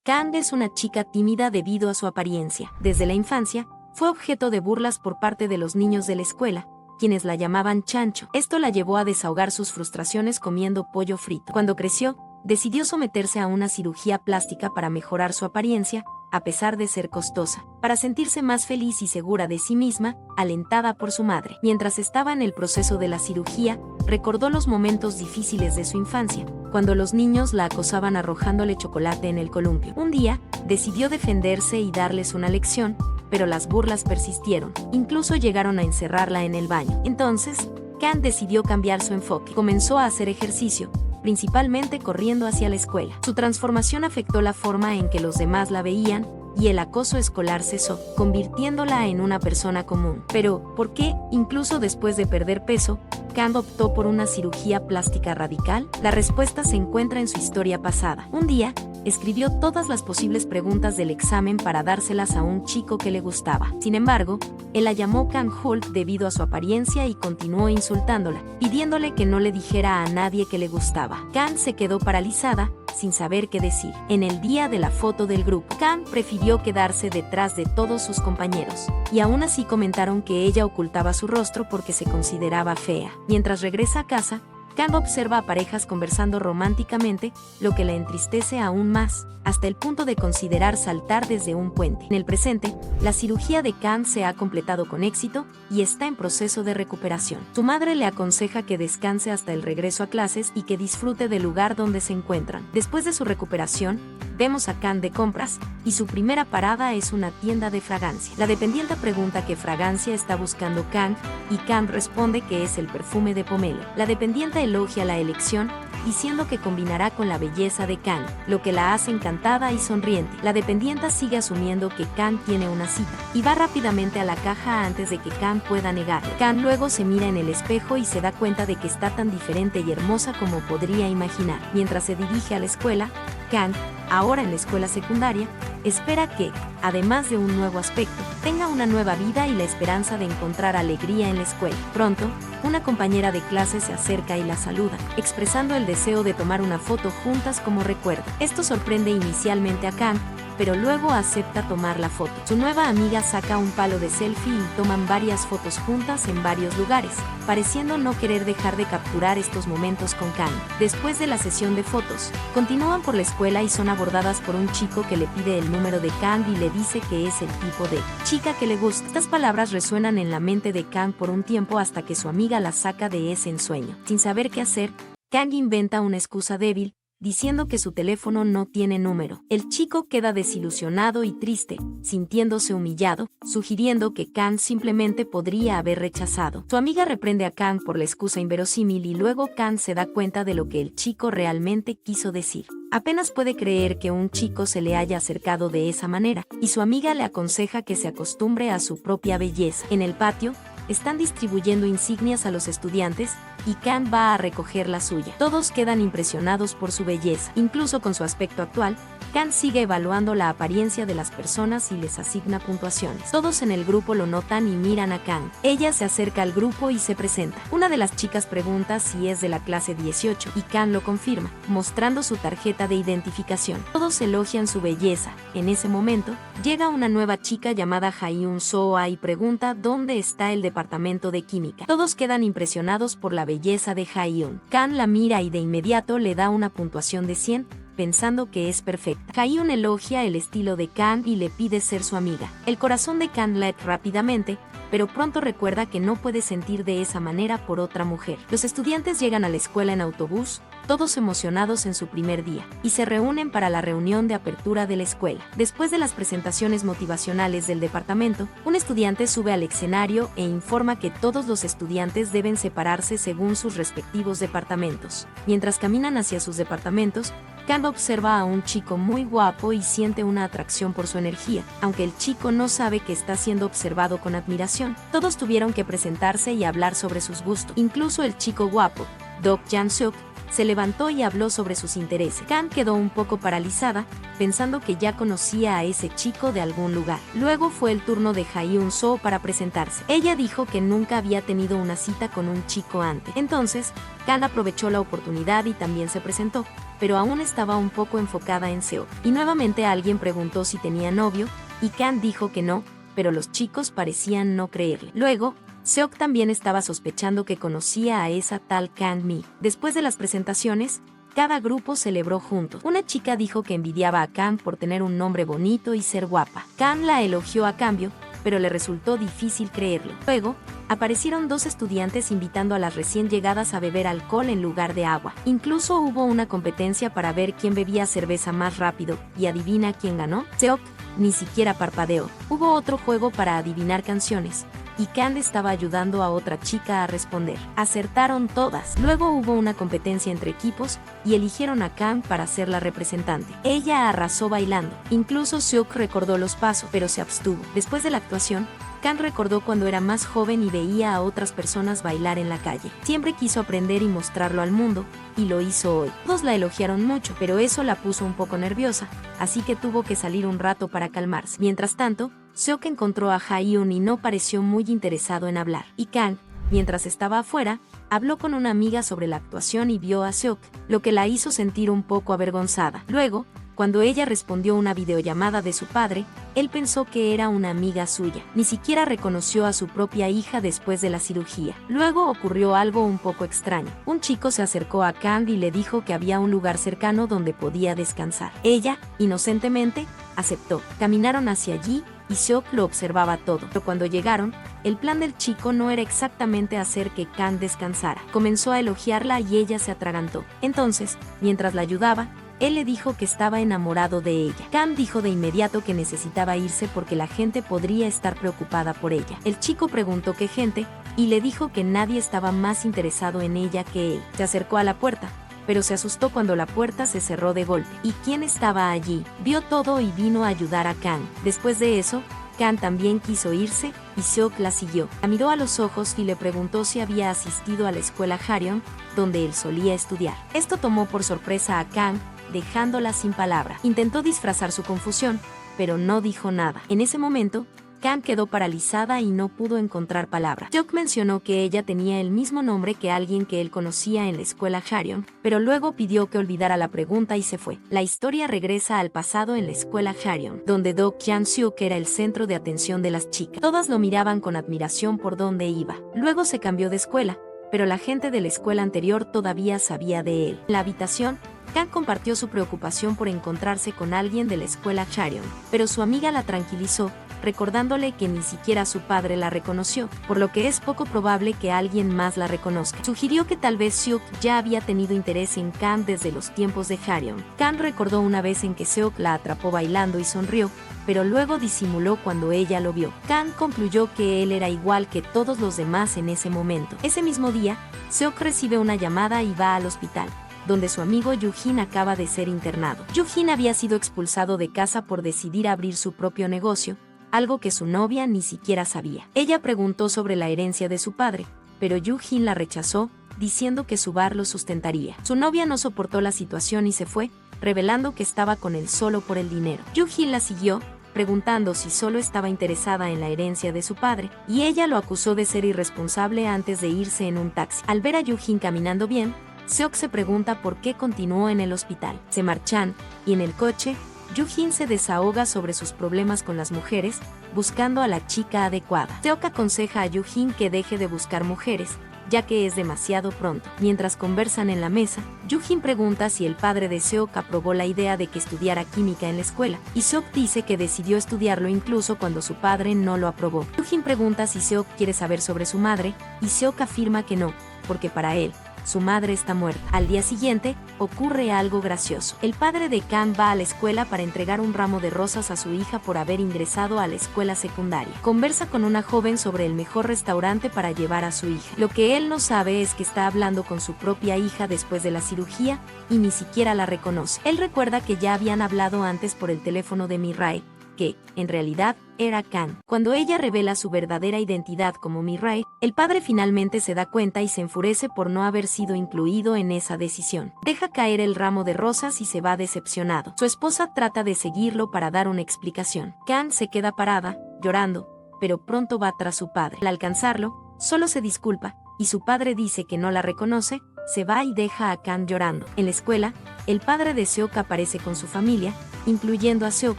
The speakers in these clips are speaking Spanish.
Kang es una chica tímida debido a su apariencia. Desde la infancia, fue objeto de burlas por parte de los niños de la escuela, quienes la llamaban chancho. Esto la llevó a desahogar sus frustraciones comiendo pollo frito. Cuando creció, decidió someterse a una cirugía plástica para mejorar su apariencia, a pesar de ser costosa, para sentirse más feliz y segura de sí misma, alentada por su madre. Mientras estaba en el proceso de la cirugía, recordó los momentos difíciles de su infancia, cuando los niños la acosaban arrojándole chocolate en el columpio. Un día, decidió defenderse y darles una lección, pero las burlas persistieron, incluso llegaron a encerrarla en el baño. Entonces, Kang decidió cambiar su enfoque. Comenzó a hacer ejercicio, principalmente corriendo hacia la escuela. Su transformación afectó la forma en que los demás la veían, y el acoso escolar cesó, convirtiéndola en una persona común. Pero, ¿por qué, incluso después de perder peso, Kang optó por una cirugía plástica radical? La respuesta se encuentra en su historia pasada. Un día, escribió todas las posibles preguntas del examen para dárselas a un chico que le gustaba. Sin embargo, él la llamó Kang Hulk debido a su apariencia y continuó insultándola, pidiéndole que no le dijera a nadie que le gustaba. Kang se quedó paralizada, sin saber qué decir. En el día de la foto del grupo, Kang prefirió quedarse detrás de todos sus compañeros, y aún así comentaron que ella ocultaba su rostro porque se consideraba fea. Mientras regresa a casa, Kang observa a parejas conversando románticamente, lo que la entristece aún más, hasta el punto de considerar saltar desde un puente. En el presente, la cirugía de Kang se ha completado con éxito y está en proceso de recuperación. Su madre le aconseja que descanse hasta el regreso a clases y que disfrute del lugar donde se encuentran. Después de su recuperación, vemos a Kang de compras, y su primera parada es una tienda de fragancia. La dependiente pregunta qué fragancia está buscando Kang, y Kang responde que es el perfume de pomelo. La dependiente elogia la elección, diciendo que combinará con la belleza de Kang, lo que la hace encantada y sonriente. La dependienta sigue asumiendo que Kang tiene una cita, y va rápidamente a la caja antes de que Kang pueda negarlo. Kang luego se mira en el espejo y se da cuenta de que está tan diferente y hermosa como podría imaginar. Mientras se dirige a la escuela, Kang, ahora en la escuela secundaria, espera que, además de un nuevo aspecto, tenga una nueva vida y la esperanza de encontrar alegría en la escuela. Pronto, una compañera de clase se acerca y la saluda, expresando el deseo de tomar una foto juntas como recuerdo. Esto sorprende inicialmente a Kang, pero luego acepta tomar la foto. Su nueva amiga saca un palo de selfie y toman varias fotos juntas en varios lugares, pareciendo no querer dejar de capturar estos momentos con Kang. Después de la sesión de fotos, continúan por la escuela y son abordadas por un chico que le pide el número de Kang y le dice que es el tipo de chica que le gusta. Estas palabras resuenan en la mente de Kang por un tiempo hasta que su amiga la saca de ese ensueño. Sin saber qué hacer, Kang inventa una excusa débil, diciendo que su teléfono no tiene número. El chico queda desilusionado y triste, sintiéndose humillado, sugiriendo que Kang simplemente podría haber rechazado. Su amiga reprende a Kang por la excusa inverosímil y luego Kang se da cuenta de lo que el chico realmente quiso decir. Apenas puede creer que un chico se le haya acercado de esa manera, y su amiga le aconseja que se acostumbre a su propia belleza. En el patio, están distribuyendo insignias a los estudiantes, y Kang va a recoger la suya. Todos quedan impresionados por su belleza. Incluso con su aspecto actual, Kang sigue evaluando la apariencia de las personas y les asigna puntuaciones. Todos en el grupo lo notan y miran a Kang. Ella se acerca al grupo y se presenta. Una de las chicas pregunta si es de la clase 18, y Kang lo confirma, mostrando su tarjeta de identificación. Todos elogian su belleza. En ese momento, llega una nueva chica llamada Haeun Soa y pregunta dónde está el departamento de química. Todos quedan impresionados por la belleza de Haeun. Kang la mira y de inmediato le da una puntuación de 100, pensando que es perfecta. Haeun elogia el estilo de Kang y le pide ser su amiga. El corazón de Kang late rápidamente, pero pronto recuerda que no puede sentir de esa manera por otra mujer. Los estudiantes llegan a la escuela en autobús, todos emocionados en su primer día, y se reúnen para la reunión de apertura de la escuela. Después de las presentaciones motivacionales del departamento, un estudiante sube al escenario e informa que todos los estudiantes deben separarse según sus respectivos departamentos. Mientras caminan hacia sus departamentos, Kang observa a un chico muy guapo y siente una atracción por su energía, aunque el chico no sabe que está siendo observado con admiración. Todos tuvieron que presentarse y hablar sobre sus gustos. Incluso el chico guapo, Dok Jan-suk, se levantó y habló sobre sus intereses. Kang quedó un poco paralizada, pensando que ya conocía a ese chico de algún lugar. Luego fue el turno de Haeun Soo para presentarse. Ella dijo que nunca había tenido una cita con un chico antes. Entonces, Kang aprovechó la oportunidad y también se presentó, pero aún estaba un poco enfocada en Seok. Y nuevamente alguien preguntó si tenía novio, y Kang dijo que no, pero los chicos parecían no creerle. Luego, Seok también estaba sospechando que conocía a esa tal Kang Mi. Después de las presentaciones, cada grupo celebró juntos. Una chica dijo que envidiaba a Kang por tener un nombre bonito y ser guapa. Kang la elogió a cambio, pero le resultó difícil creerlo. Luego, aparecieron dos estudiantes invitando a las recién llegadas a beber alcohol en lugar de agua. Incluso hubo una competencia para ver quién bebía cerveza más rápido, y adivina quién ganó. Seok ni siquiera parpadeó. Hubo otro juego para adivinar canciones, y Kang estaba ayudando a otra chica a responder. Acertaron todas. Luego hubo una competencia entre equipos, y eligieron a Kang para ser la representante. Ella arrasó bailando. Incluso Seok recordó los pasos, pero se abstuvo. Después de la actuación, Kang recordó cuando era más joven y veía a otras personas bailar en la calle. Siempre quiso aprender y mostrarlo al mundo, y lo hizo hoy. Todos la elogiaron mucho, pero eso la puso un poco nerviosa, así que tuvo que salir un rato para calmarse. Mientras tanto, Seok encontró a Ha-hyun y no pareció muy interesado en hablar. Y Kang, mientras estaba afuera, habló con una amiga sobre la actuación y vio a Seok, lo que la hizo sentir un poco avergonzada. Luego, cuando ella respondió una videollamada de su padre, él pensó que era una amiga suya. Ni siquiera reconoció a su propia hija después de la cirugía. Luego ocurrió algo un poco extraño. Un chico se acercó a Kang y le dijo que había un lugar cercano donde podía descansar. Ella, inocentemente, aceptó. Caminaron hacia allí, y Seok lo observaba todo. Pero cuando llegaron, el plan del chico no era exactamente hacer que Kang descansara. Comenzó a elogiarla y ella se atragantó. Entonces, mientras la ayudaba, él le dijo que estaba enamorado de ella. Kang dijo de inmediato que necesitaba irse porque la gente podría estar preocupada por ella. El chico preguntó qué gente, y le dijo que nadie estaba más interesado en ella que él. Se acercó a la puerta, pero se asustó cuando la puerta se cerró de golpe. ¿Y quién estaba allí? Vio todo y vino a ayudar a Kang. Después de eso, Kang también quiso irse, y Seok la siguió. La miró a los ojos y le preguntó si había asistido a la escuela Harion, donde él solía estudiar. Esto tomó por sorpresa a Kang, dejándola sin palabra. Intentó disfrazar su confusión, pero no dijo nada. En ese momento, Kang quedó paralizada y no pudo encontrar palabras. Seok mencionó que ella tenía el mismo nombre que alguien que él conocía en la escuela Harion, pero luego pidió que olvidara la pregunta y se fue. La historia regresa al pasado en la escuela Harion, donde Do Kyang-suk era el centro de atención de las chicas. Todas lo miraban con admiración por donde iba. Luego se cambió de escuela, pero la gente de la escuela anterior todavía sabía de él. En la habitación, Kang compartió su preocupación por encontrarse con alguien de la escuela Harion, pero su amiga la tranquilizó, recordándole que ni siquiera su padre la reconoció, por lo que es poco probable que alguien más la reconozca. Sugirió que tal vez Seok ya había tenido interés en Kang desde los tiempos de Harion. Kang recordó una vez en que Seok la atrapó bailando y sonrió, pero luego disimuló cuando ella lo vio. Kang concluyó que él era igual que todos los demás en ese momento. Ese mismo día, Seok recibe una llamada y va al hospital, donde su amigo Yoo-jin acaba de ser internado. Yoo-jin había sido expulsado de casa por decidir abrir su propio negocio, algo que su novia ni siquiera sabía. Ella preguntó sobre la herencia de su padre, pero Yoo-jin la rechazó, diciendo que su bar lo sustentaría. Su novia no soportó la situación y se fue, revelando que estaba con él solo por el dinero. Yoo-jin la siguió, preguntando si solo estaba interesada en la herencia de su padre, y ella lo acusó de ser irresponsable antes de irse en un taxi. Al ver a Yoo-jin caminando bien, Seok se pregunta por qué continuó en el hospital. Se marchan, y en el coche, Yoo-jin se desahoga sobre sus problemas con las mujeres, buscando a la chica adecuada. Seok aconseja a Yoo-jin que deje de buscar mujeres, ya que es demasiado pronto. Mientras conversan en la mesa, Yoo-jin pregunta si el padre de Seok aprobó la idea de que estudiara química en la escuela, y Seok dice que decidió estudiarlo incluso cuando su padre no lo aprobó. Yoo-jin pregunta si Seok quiere saber sobre su madre, y Seok afirma que no, porque para él, su madre está muerta. Al día siguiente, ocurre algo gracioso. El padre de Kang va a la escuela para entregar un ramo de rosas a su hija por haber ingresado a la escuela secundaria. Conversa con una joven sobre el mejor restaurante para llevar a su hija. Lo que él no sabe es que está hablando con su propia hija después de la cirugía, y ni siquiera la reconoce. Él recuerda que ya habían hablado antes por el teléfono de Mi-rae, que, en realidad, era Kang. Cuando ella revela su verdadera identidad como Mi-rae, el padre finalmente se da cuenta y se enfurece por no haber sido incluido en esa decisión. Deja caer el ramo de rosas y se va decepcionado. Su esposa trata de seguirlo para dar una explicación. Kang se queda parada, llorando, pero pronto va tras su padre. Al alcanzarlo, solo se disculpa, y su padre dice que no la reconoce, se va y deja a Kang llorando. En la escuela, el padre de Seok aparece con su familia, incluyendo a Seok,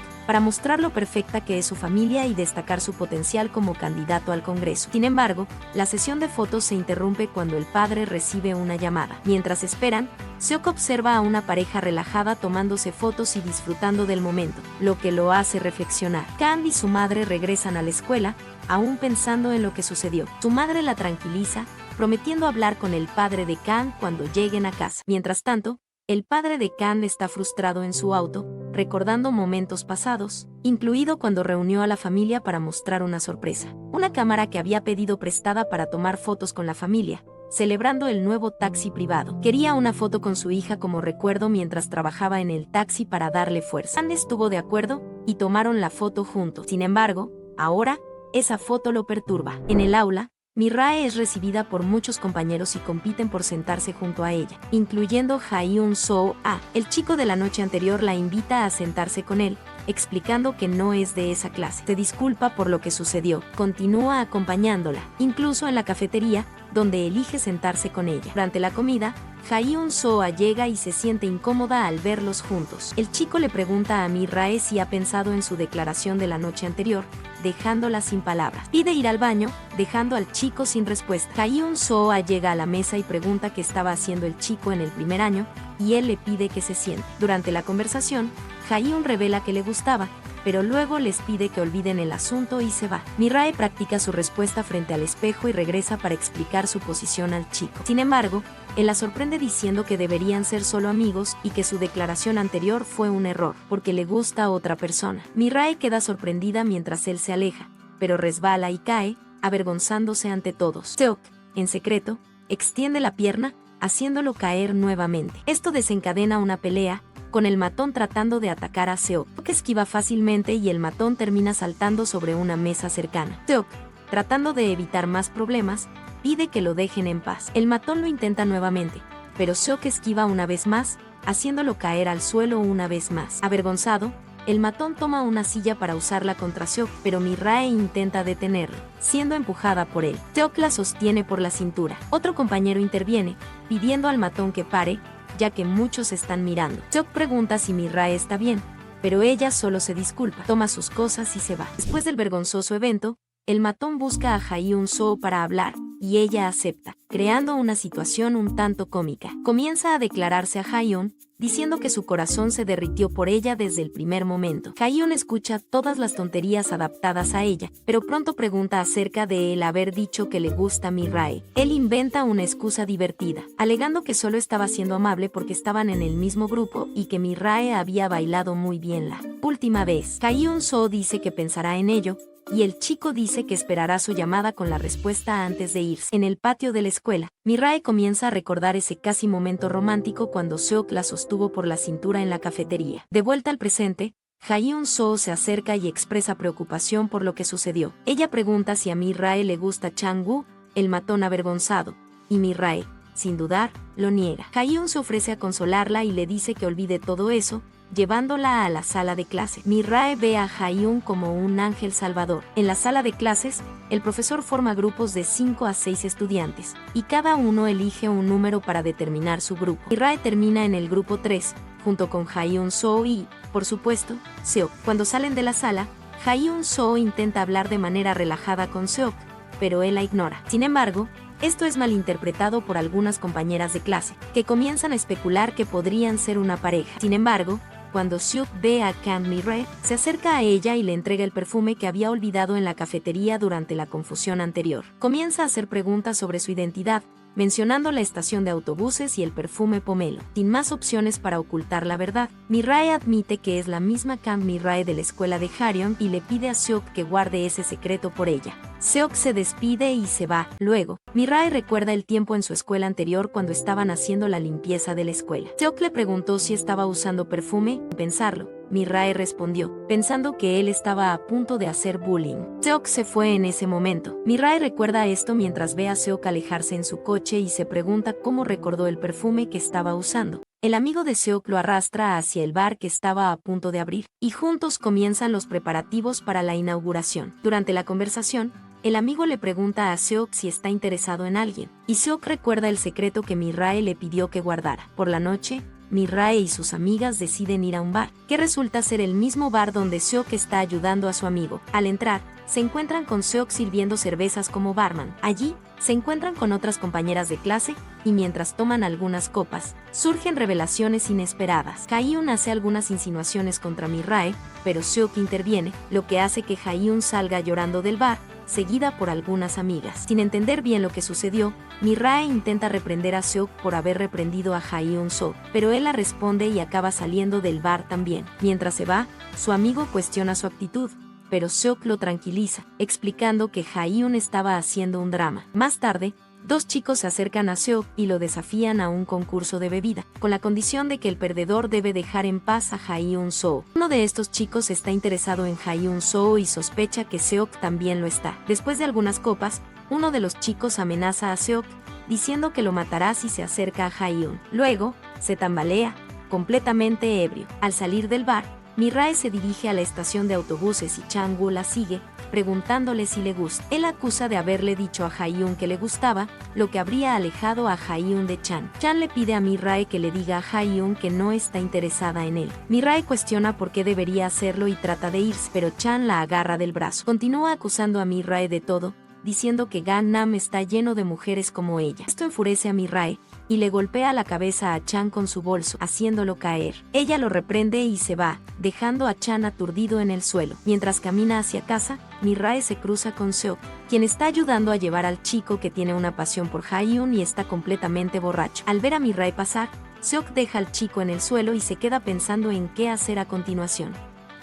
para mostrar lo perfecta que es su familia y destacar su potencial como candidato al Congreso. Sin embargo, la sesión de fotos se interrumpe cuando el padre recibe una llamada. Mientras esperan, Seok observa a una pareja relajada tomándose fotos y disfrutando del momento, lo que lo hace reflexionar. Kang y su madre regresan a la escuela, aún pensando en lo que sucedió. Su madre la tranquiliza, prometiendo hablar con el padre de Kang cuando lleguen a casa. Mientras tanto, el padre de Kang está frustrado en su auto, recordando momentos pasados, incluido cuando reunió a la familia para mostrar una sorpresa. Una cámara que había pedido prestada para tomar fotos con la familia, celebrando el nuevo taxi privado. Quería una foto con su hija como recuerdo mientras trabajaba en el taxi para darle fuerza. Kang estuvo de acuerdo y tomaron la foto juntos. Sin embargo, ahora, esa foto lo perturba. En el aula, Mi-rae es recibida por muchos compañeros y compiten por sentarse junto a ella, incluyendo Ha-hyun-soo. El chico de la noche anterior la invita a sentarse con él, explicando que no es de esa clase. Se disculpa por lo que sucedió, continúa acompañándola, incluso en la cafetería, donde elige sentarse con ella. Durante la comida, Ha-hyun-soo llega y se siente incómoda al verlos juntos. El chico le pregunta a Mi-rae si ha pensado en su declaración de la noche anterior, dejándola sin palabras. Pide ir al baño, dejando al chico sin respuesta. Ha-hyun-soo llega a la mesa y pregunta qué estaba haciendo el chico en el primer año, y él le pide que se siente. Durante la conversación, Ha-hyun revela que le gustaba, pero luego les pide que olviden el asunto y se va. Mi-rae practica su respuesta frente al espejo y regresa para explicar su posición al chico. Sin embargo, él la sorprende diciendo que deberían ser solo amigos y que su declaración anterior fue un error, porque le gusta a otra persona. Mi-rae queda sorprendida mientras él se aleja, pero resbala y cae, avergonzándose ante todos. Seok, en secreto, extiende la pierna, haciéndolo caer nuevamente. Esto desencadena una pelea, con el matón tratando de atacar a Seok. Seok esquiva fácilmente y el matón termina saltando sobre una mesa cercana. Seok, tratando de evitar más problemas, pide que lo dejen en paz. El matón lo intenta nuevamente, pero Seok esquiva una vez más, haciéndolo caer al suelo una vez más. Avergonzado, el matón toma una silla para usarla contra Seok, pero Mi-rae intenta detenerlo, siendo empujada por él. Seok la sostiene por la cintura. Otro compañero interviene, pidiendo al matón que pare, ya que muchos están mirando. Seok pregunta si Mi-rae está bien, pero ella solo se disculpa, toma sus cosas y se va. Después del vergonzoso evento, el matón busca a Ha-hyun-soo para hablar, y ella acepta, creando una situación un tanto cómica. Comienza a declararse a Ha-hyun, diciendo que su corazón se derritió por ella desde el primer momento. Ha-hyun escucha todas las tonterías adaptadas a ella, pero pronto pregunta acerca de él haber dicho que le gusta Mi-rae. Él inventa una excusa divertida, alegando que solo estaba siendo amable porque estaban en el mismo grupo y que Mi-rae había bailado muy bien la última vez. Ha-hyun-soo dice que pensará en ello, y el chico dice que esperará su llamada con la respuesta antes de irse. En el patio de la escuela, Mi-rae comienza a recordar ese casi momento romántico cuando Seok la sostuvo por la cintura en la cafetería. De vuelta al presente, Ha-hyun-soo se acerca y expresa preocupación por lo que sucedió. Ella pregunta si a Mi-rae le gusta Chang-woo, el matón avergonzado, y Mi-rae, sin dudar, lo niega. Ha-hyun se ofrece a consolarla y le dice que olvide todo eso, llevándola a la sala de clase. Mi-rae ve a Ha-hyun como un ángel salvador. En la sala de clases, el profesor forma grupos de 5 a 6 estudiantes, y cada uno elige un número para determinar su grupo. Mi-rae termina en el grupo 3, junto con Ha-hyun-soo y, por supuesto, Seok. Cuando salen de la sala, Ha-hyun-soo intenta hablar de manera relajada con Seok, pero él la ignora. Sin embargo, esto es malinterpretado por algunas compañeras de clase, que comienzan a especular que podrían ser una pareja. Sin embargo, cuando Seok ve a Kang Mi-rae, se acerca a ella y le entrega el perfume que había olvidado en la cafetería durante la confusión anterior. Comienza a hacer preguntas sobre su identidad, mencionando la estación de autobuses y el perfume pomelo. Sin más opciones para ocultar la verdad, Mi-rae admite que es la misma Kang Mi-rae de la escuela de Harion y le pide a Seok que guarde ese secreto por ella. Seok se despide y se va. Luego, Mi-rae recuerda el tiempo en su escuela anterior cuando estaban haciendo la limpieza de la escuela. Seok le preguntó si estaba usando perfume, sin pensarlo. Mi-rae respondió, pensando que él estaba a punto de hacer bullying. Seok se fue en ese momento. Mi-rae recuerda esto mientras ve a Seok alejarse en su coche y se pregunta cómo recordó el perfume que estaba usando. El amigo de Seok lo arrastra hacia el bar que estaba a punto de abrir, y juntos comienzan los preparativos para la inauguración. Durante la conversación, El amigo le pregunta a Seok si está interesado en alguien, y Seok recuerda el secreto que Mi-rae le pidió que guardara. Por la noche, Mi-rae y sus amigas deciden ir a un bar, que resulta ser el mismo bar donde Seok está ayudando a su amigo. Al entrar, se encuentran con Seok sirviendo cervezas como barman. Allí, se encuentran con otras compañeras de clase, y mientras toman algunas copas, surgen revelaciones inesperadas. Jaehyun hace algunas insinuaciones contra Mi-rae, pero Seok interviene, lo que hace que Jaehyun salga llorando del bar, seguida por algunas amigas. Sin entender bien lo que sucedió, Mi-rae intenta reprender a Seok por haber reprendido a Jaehyun-soo, pero él la responde y acaba saliendo del bar también. Mientras se va, su amigo cuestiona su actitud, pero Seok lo tranquiliza, explicando que Jaehyun estaba haciendo un drama. Más tarde, dos chicos se acercan a Seok y lo desafían a un concurso de bebida, con la condición de que el perdedor debe dejar en paz a Jaehyun-soo. Uno de estos chicos está interesado en Jaehyun-soo y sospecha que Seok también lo está. Después de algunas copas, uno de los chicos amenaza a Seok, diciendo que lo matará si se acerca a Jaehyun. Luego, se tambalea, completamente ebrio. Al salir del bar, Mi-rae se dirige a la estación de autobuses y Chang-woo la sigue, preguntándole si le gusta. Él acusa de haberle dicho a Jaehyun que le gustaba, lo que habría alejado a Jaehyun de Chan. Chan le pide a Mi-rae que le diga a Jaehyun que no está interesada en él. Mi-rae cuestiona por qué debería hacerlo y trata de irse, pero Chan la agarra del brazo. Continúa acusando a Mi-rae de todo, diciendo que Gangnam está lleno de mujeres como ella. Esto enfurece a Mi-rae, y le golpea la cabeza a Chan con su bolso, haciéndolo caer. Ella lo reprende y se va, dejando a Chan aturdido en el suelo. Mientras camina hacia casa, Mi-rae se cruza con Seok, quien está ayudando a llevar al chico que tiene una pasión por Jaehyun y está completamente borracho. Al ver a Mi-rae pasar, Seok deja al chico en el suelo y se queda pensando en qué hacer a continuación.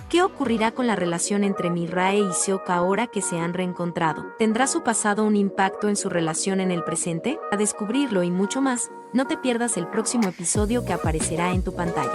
¿Qué ocurrirá con la relación entre Mi-rae y Seok ahora que se han reencontrado? ¿Tendrá su pasado un impacto en su relación en el presente? A descubrirlo y mucho más, no te pierdas el próximo episodio que aparecerá en tu pantalla.